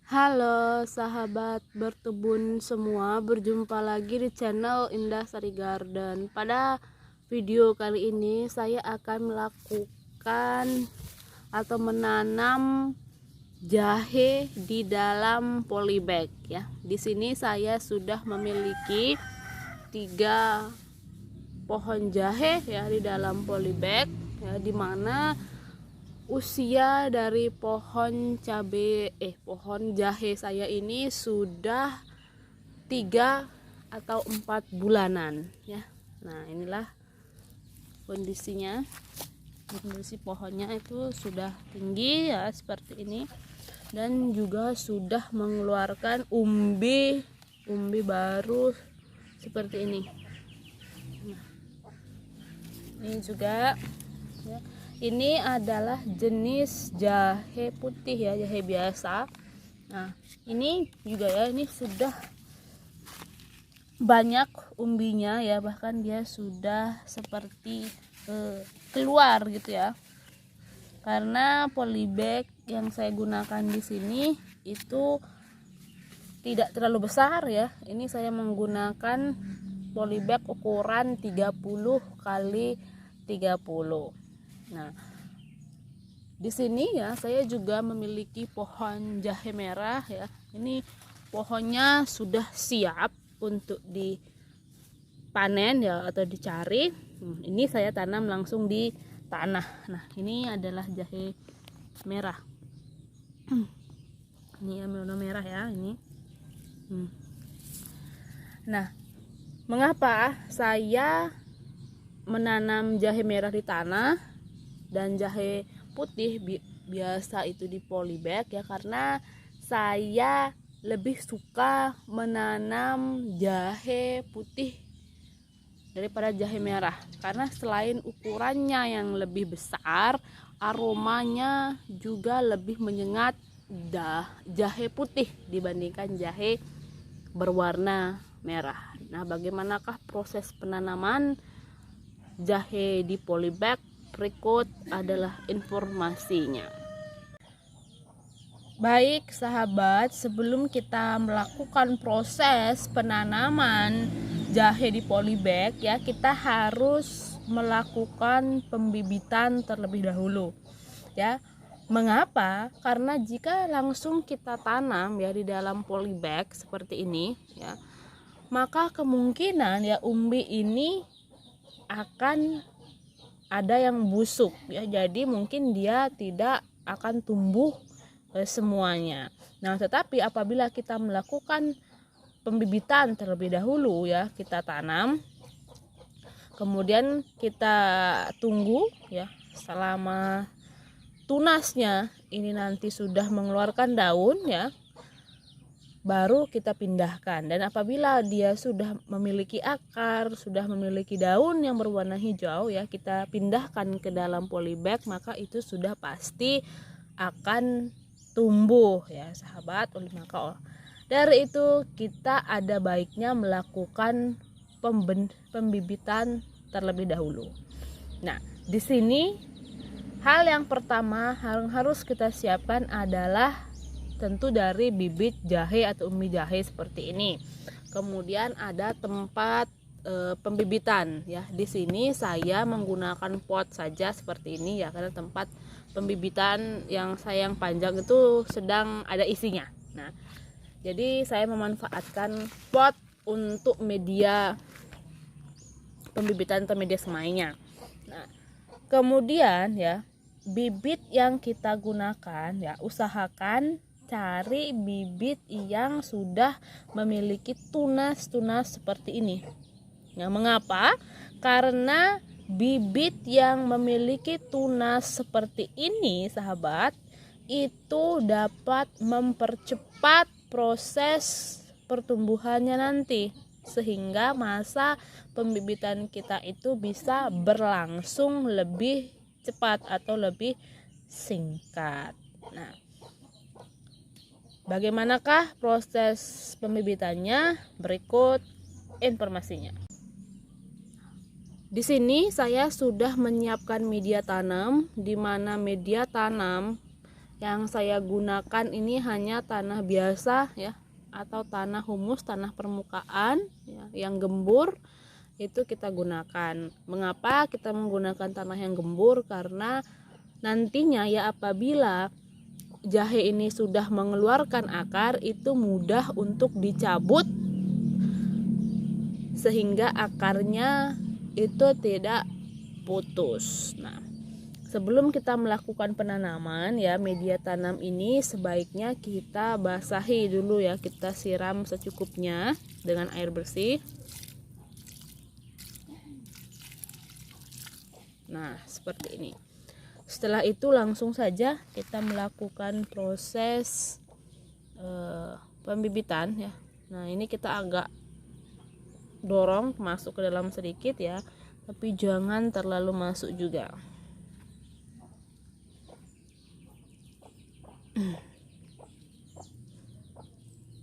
Halo sahabat berkebun semua, berjumpa lagi di channel Indah Sari Garden. Pada video kali ini saya akan melakukan atau menanam jahe di dalam polybag ya. Di sini saya sudah memiliki 3 pohon jahe ya di dalam polybag ya, dimana usia dari pohon jahe saya ini sudah 3 atau 4 bulanan ya. Nah, inilah kondisinya. Kondisi pohonnya itu sudah tinggi ya seperti ini, dan juga sudah mengeluarkan umbi baru seperti ini. Nah, ini juga ya. Ini adalah jenis jahe putih ya, jahe biasa. Nah, ini juga ya, ini sudah banyak umbinya ya, bahkan dia sudah seperti keluar gitu ya. Karena polybag yang saya gunakan di sini itu tidak terlalu besar ya. Ini saya menggunakan polybag ukuran 30 kali 30. Nah, di sini ya saya juga memiliki pohon jahe merah ya. Ini pohonnya sudah siap untuk dipanen ya atau dicari. Ini saya tanam langsung di tanah. Nah, ini adalah jahe merah. Ini ya, warna merah ya ini. Nah, mengapa saya menanam jahe merah di tanah dan jahe putih biasa itu di polybag ya? Karena saya lebih suka menanam jahe putih daripada jahe merah, karena selain ukurannya yang lebih besar, aromanya juga lebih menyengat jahe putih dibandingkan jahe berwarna merah. Nah, bagaimanakah proses penanaman jahe di polybag? Berikut adalah informasinya. Baik sahabat, sebelum kita melakukan proses penanaman jahe di polybag ya, kita harus melakukan pembibitan terlebih dahulu ya. Mengapa? Karena jika langsung kita tanam ya di dalam polybag seperti ini ya, maka kemungkinan ya umbi ini akan ada yang busuk ya, jadi mungkin dia tidak akan tumbuh semuanya. Nah, tetapi apabila kita melakukan pembibitan terlebih dahulu ya, kita tanam, kemudian kita tunggu ya selama tunasnya ini nanti sudah mengeluarkan daun ya, baru kita pindahkan. Dan apabila dia sudah memiliki akar, sudah memiliki daun yang berwarna hijau ya, kita pindahkan ke dalam polybag, maka itu sudah pasti akan tumbuh ya sahabat. Oleh maka dari itu kita ada baiknya melakukan pembibitan terlebih dahulu. Nah, di sini hal yang pertama yang harus kita siapkan adalah tentu dari bibit jahe atau umbi jahe seperti ini. Kemudian ada tempat pembibitan ya. Di sini saya menggunakan pot saja seperti ini ya, karena tempat pembibitan yang panjang itu sedang ada isinya. Nah, jadi saya memanfaatkan pot untuk media pembibitan atau media semainya. Nah, kemudian ya, bibit yang kita gunakan ya, usahakan cari bibit yang sudah memiliki tunas-tunas seperti ini. Ya, mengapa? Karena bibit yang memiliki tunas seperti ini, sahabat, itu dapat mempercepat proses pertumbuhannya nanti, sehingga masa pembibitan kita itu bisa berlangsung lebih cepat atau lebih singkat. Nah, bagaimanakah proses pembibitannya? Berikut informasinya. Di sini saya sudah menyiapkan media tanam, di mana media tanam Yang saya gunakan ini hanya tanah biasa ya, atau tanah humus, tanah permukaan ya, yang gembur itu kita gunakan. Mengapa kita menggunakan tanah yang gembur? Karena nantinya ya apabila jahe ini sudah mengeluarkan akar, itu mudah untuk dicabut sehingga akarnya itu tidak putus. Nah, sebelum kita melakukan penanaman ya, media tanam ini sebaiknya kita basahi dulu ya, kita siram secukupnya dengan air bersih. Nah, seperti ini. Setelah itu langsung saja kita melakukan proses pembibitan ya. Nah, ini kita agak dorong masuk ke dalam sedikit ya, tapi jangan terlalu masuk juga.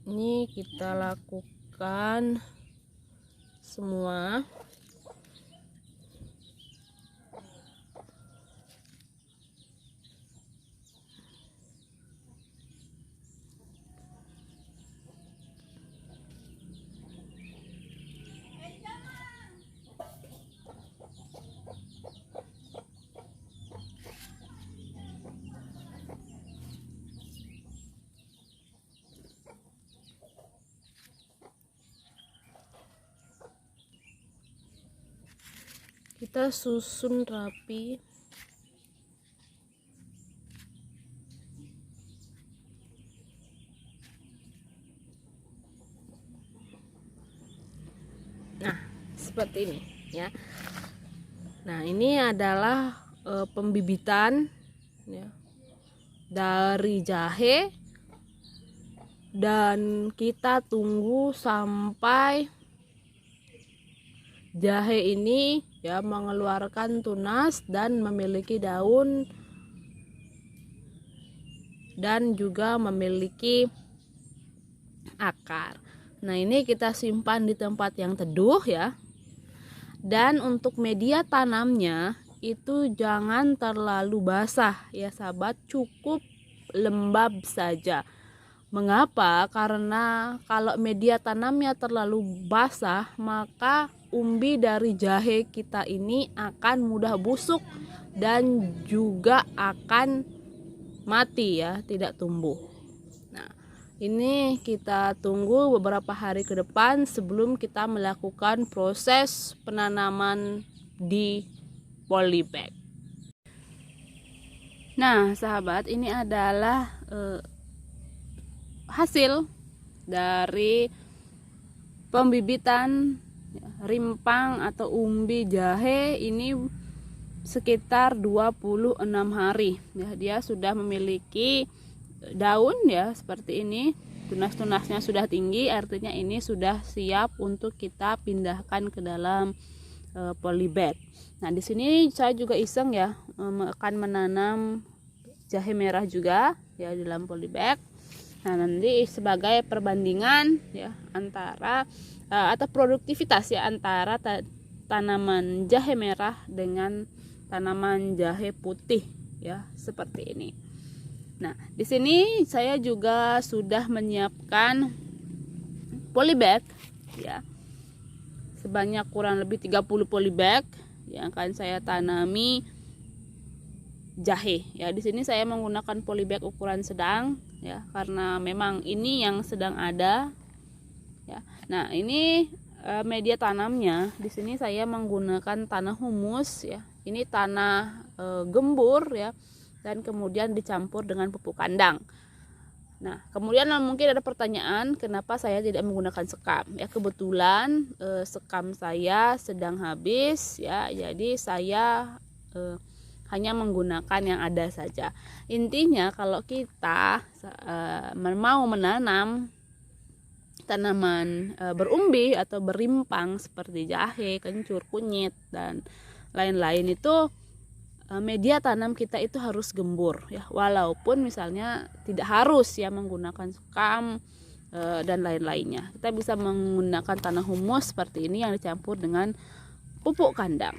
Ini kita lakukan semua. Kita susun rapi. Nah, seperti ini ya. Nah, ini adalah pembibitan ya, dari jahe, dan kita tunggu sampai jahe ini ya mengeluarkan tunas dan memiliki daun dan juga memiliki akar. Nah, ini kita simpan di tempat yang teduh ya. Dan untuk media tanamnya itu jangan terlalu basah ya sahabat, cukup lembab saja. Mengapa? Karena kalau media tanamnya terlalu basah, maka umbi dari jahe kita ini akan mudah busuk dan juga akan mati ya, tidak tumbuh. Nah, ini kita tunggu beberapa hari ke depan sebelum kita melakukan proses penanaman di polybag. Nah, sahabat, ini adalah hasil dari pembibitan rimpang atau umbi jahe ini sekitar 26 hari ya. Dia sudah memiliki daun ya seperti ini, tunas-tunasnya sudah tinggi, artinya ini sudah siap untuk kita pindahkan ke dalam polybag. Nah, di sini saya juga iseng ya akan menanam jahe merah juga ya di dalam polybag. Nah, nanti sebagai perbandingan ya antara atau produktivitas ya antara tanaman jahe merah dengan tanaman jahe putih ya seperti ini. Nah, di sini saya juga sudah menyiapkan polybag ya. Sebanyak kurang lebih 30 polybag yang akan saya tanami jahe ya. Di sini saya menggunakan polybag ukuran sedang ya, karena memang ini yang sedang ada ya. Nah, ini media tanamnya di sini saya menggunakan tanah humus ya. Ini tanah gembur ya, dan kemudian dicampur dengan pupuk kandang. Nah, kemudian mungkin ada pertanyaan kenapa saya tidak menggunakan sekam ya. Kebetulan sekam saya sedang habis ya, jadi saya hanya menggunakan yang ada saja. Intinya kalau kita mau menanam tanaman berumbi atau berimpang seperti jahe, kencur, kunyit dan lain-lain, itu media tanam kita itu harus gembur ya. Walaupun misalnya tidak harus ya menggunakan sekam dan lain-lainnya. Kita bisa menggunakan tanah humus seperti ini yang dicampur dengan pupuk kandang.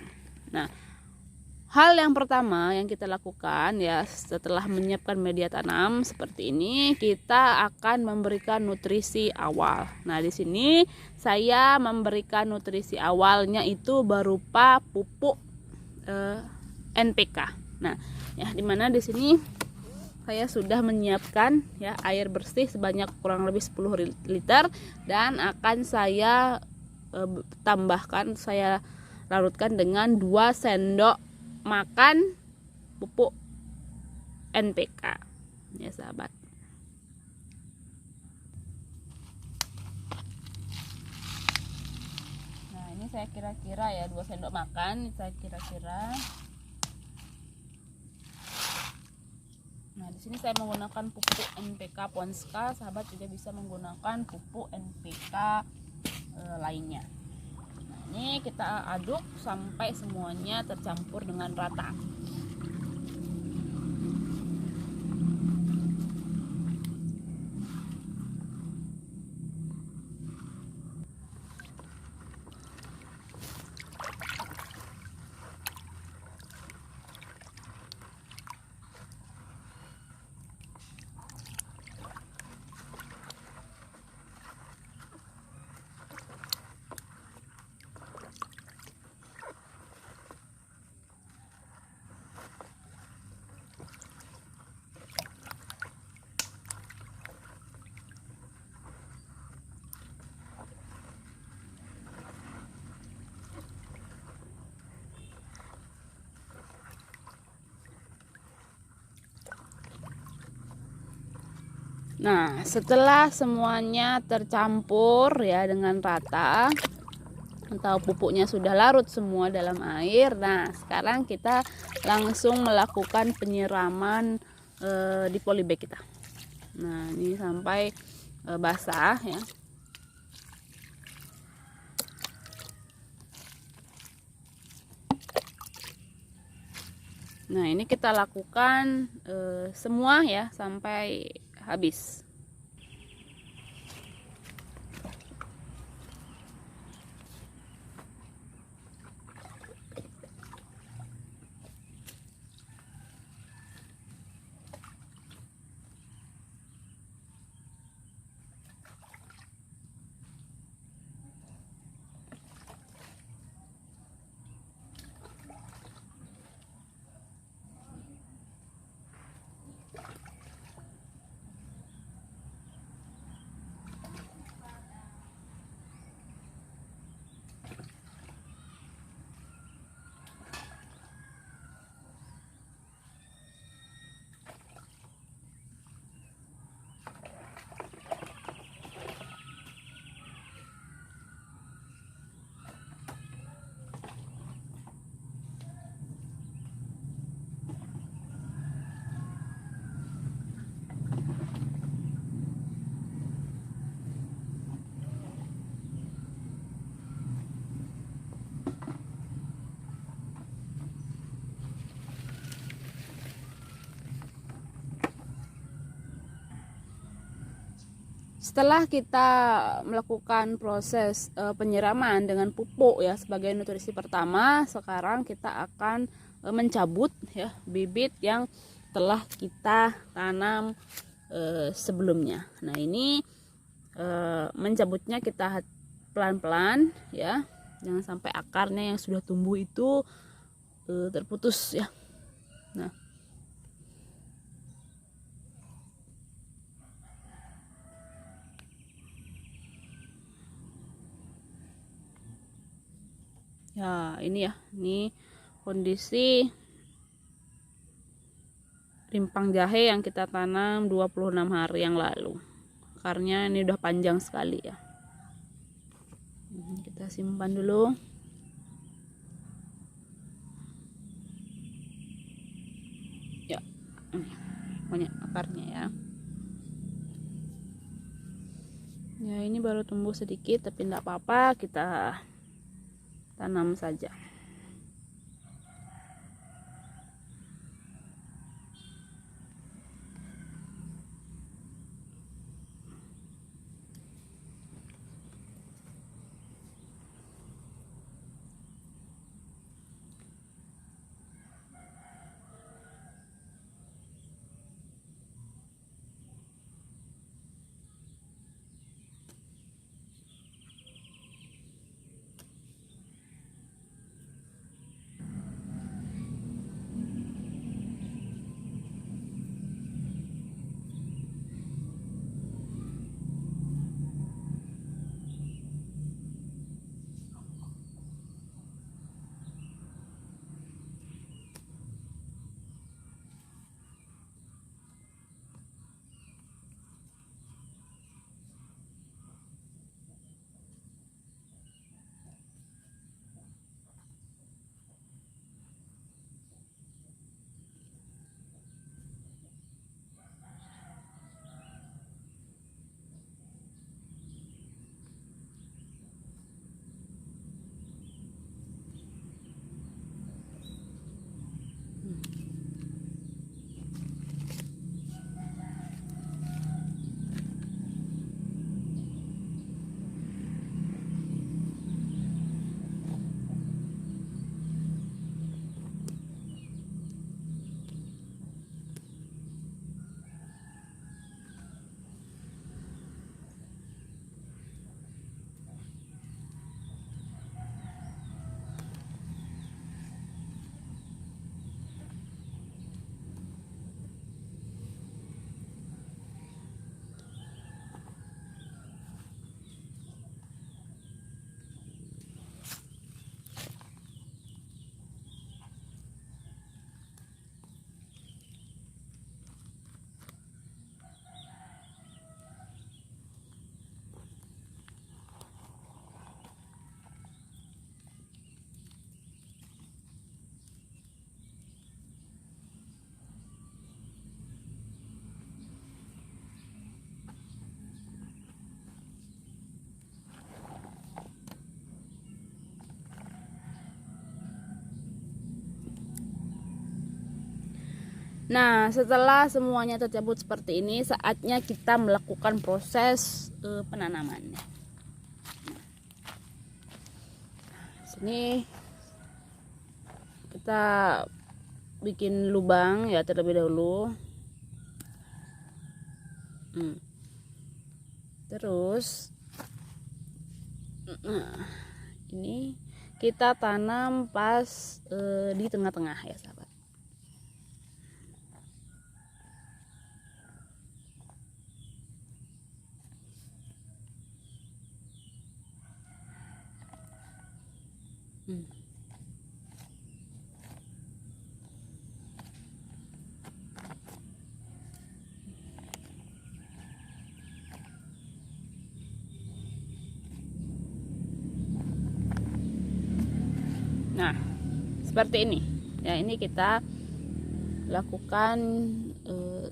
Nah, Hal yang pertama yang kita lakukan ya setelah menyiapkan media tanam seperti ini, kita akan memberikan nutrisi awal. Nah, di sini saya memberikan nutrisi awalnya itu berupa pupuk NPK. Nah, ya dimana di sini saya sudah menyiapkan ya air bersih sebanyak kurang lebih 10 liter dan akan saya tambahkan, saya larutkan dengan 2 sendok makan pupuk NPK ya sahabat. Nah, ini saya kira-kira ya 2 sendok makan saya kira-kira. Nah, di sini saya menggunakan pupuk NPK Ponska, sahabat juga bisa menggunakan pupuk NPK lainnya. Ini kita aduk sampai semuanya tercampur dengan rata. Nah, setelah semuanya tercampur ya dengan rata atau pupuknya sudah larut semua dalam air, nah sekarang kita langsung melakukan penyiraman di polybag kita. Nah, ini sampai basah ya. Nah, ini kita lakukan semua ya sampai habis. Setelah kita melakukan proses penyiraman dengan pupuk ya sebagai nutrisi pertama, sekarang kita akan mencabut ya bibit yang telah kita tanam sebelumnya. Nah, ini mencabutnya kita pelan-pelan ya, jangan sampai akarnya yang sudah tumbuh itu terputus ya. Nah, ya ini ya, ini kondisi rimpang jahe yang kita tanam 26 hari yang lalu. Akarnya ini udah panjang sekali ya. Kita simpan dulu. Ya, banyak akarnya ya. Ya, ini baru tumbuh sedikit tapi enggak apa-apa, kita tanam saja. Nah, setelah semuanya tercabut seperti ini, saatnya kita melakukan proses penanamannya. Di sini kita bikin lubang ya terlebih dahulu. Terus, nah, ini kita tanam pas di tengah-tengah ya sahabat. Nah, seperti ini. Ya, ini kita lakukan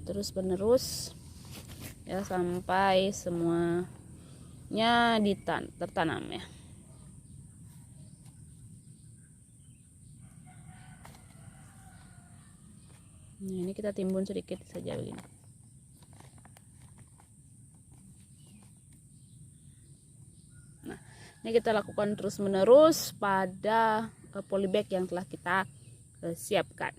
terus menerus ya sampai semuanya tertanam ya. Nah, ini kita timbun sedikit saja begini. Nah, ini kita lakukan terus menerus pada polybag yang telah kita siapkan.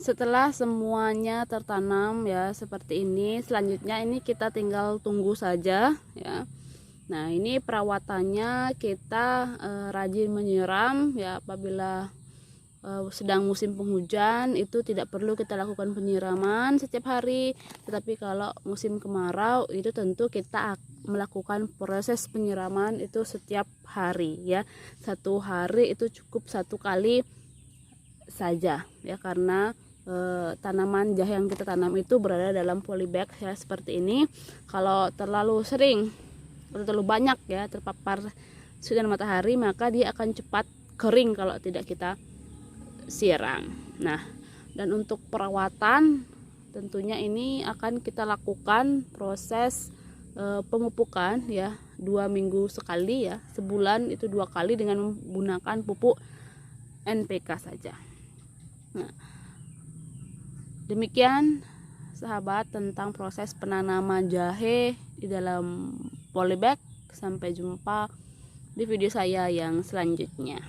Setelah semuanya tertanam ya seperti ini, selanjutnya ini kita tinggal tunggu saja ya. Nah, ini perawatannya kita rajin menyiram ya. Apabila sedang musim penghujan itu tidak perlu kita lakukan penyiraman setiap hari, tetapi kalau musim kemarau itu tentu kita melakukan proses penyiraman itu setiap hari ya. Satu hari itu cukup 1 kali saja ya, karena tanaman jahe yang kita tanam itu berada dalam polybag ya seperti ini. Kalau terlalu sering atau terlalu banyak ya terpapar sinar matahari, maka dia akan cepat kering kalau tidak kita siram. Nah, dan untuk perawatan tentunya ini akan kita lakukan proses pemupukan ya 2 minggu sekali ya, sebulan itu 2 kali dengan menggunakan pupuk NPK saja. Nah, demikian sahabat tentang proses penanaman jahe di dalam polybag. Sampai jumpa di video saya yang selanjutnya.